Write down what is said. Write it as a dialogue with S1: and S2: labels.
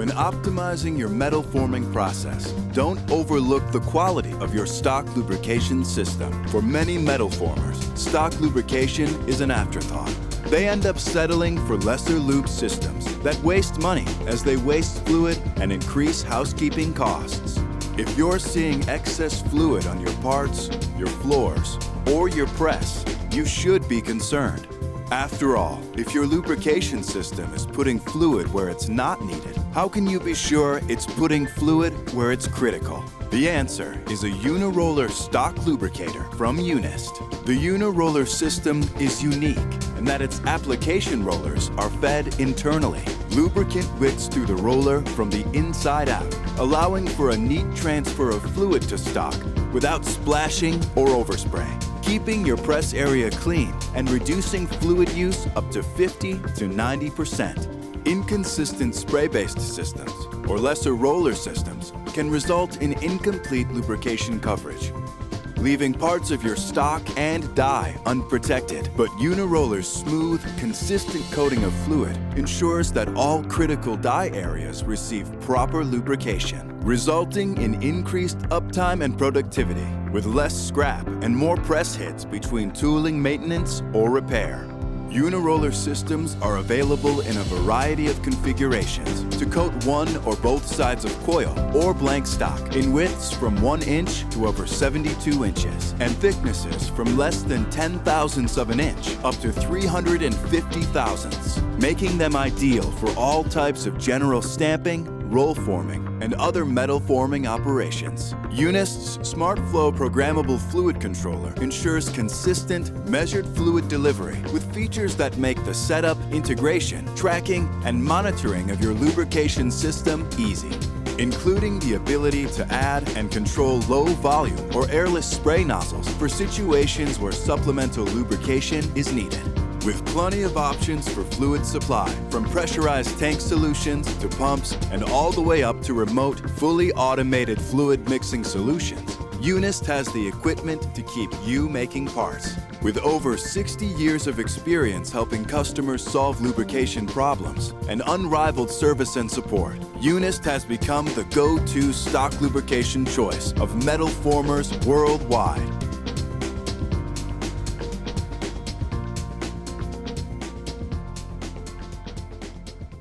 S1: When optimizing your metal forming process, don't overlook the quality of your stock lubrication system. For many metal formers, stock lubrication is an afterthought. They end up settling for lesser lube systems that waste money as they waste fluid and increase housekeeping costs. If you're seeing excess fluid on your parts, your floors, or your press, you should be concerned. After all, if your lubrication system is putting fluid where it's not needed, how can you be sure it's putting fluid where it's critical? The answer is a Uni-Roller stock lubricator from Unist. The Uni-Roller system is unique in that its application rollers are fed internally. Lubricant wicks through the roller from the inside out, allowing for a neat transfer of fluid to stock without splashing or overspray, keeping your press area clean and reducing fluid use up to 50 to 90%. Inconsistent spray-based systems or lesser roller systems can result in incomplete lubrication coverage, leaving parts of your stock and die unprotected. But Uni-Roller's smooth, consistent coating of fluid ensures that all critical die areas receive proper lubrication, resulting in increased uptime and productivity, with less scrap and more press hits between tooling maintenance or repair. Uni-Roller systems are available in a variety of configurations to coat one or both sides of coil or blank stock in widths from 1 inch to over 72 inches and thicknesses from less than 10,000ths of an inch up to 350 thousandths, making them ideal for all types of general stamping, roll forming, and other metal forming operations. Unist's SmartFlow programmable fluid controller ensures consistent, measured fluid delivery with features that make the setup, integration, tracking, and monitoring of your lubrication system easy, including the ability to add and control low volume or airless spray nozzles for situations where supplemental lubrication is needed. With plenty of options for fluid supply, from pressurized tank solutions to pumps and all the way up to remote, fully automated fluid mixing solutions, Unist has the equipment to keep you making parts. With over 60 years of experience helping customers solve lubrication problems and unrivaled service and support, Unist has become the go-to stock lubrication choice of metal formers worldwide.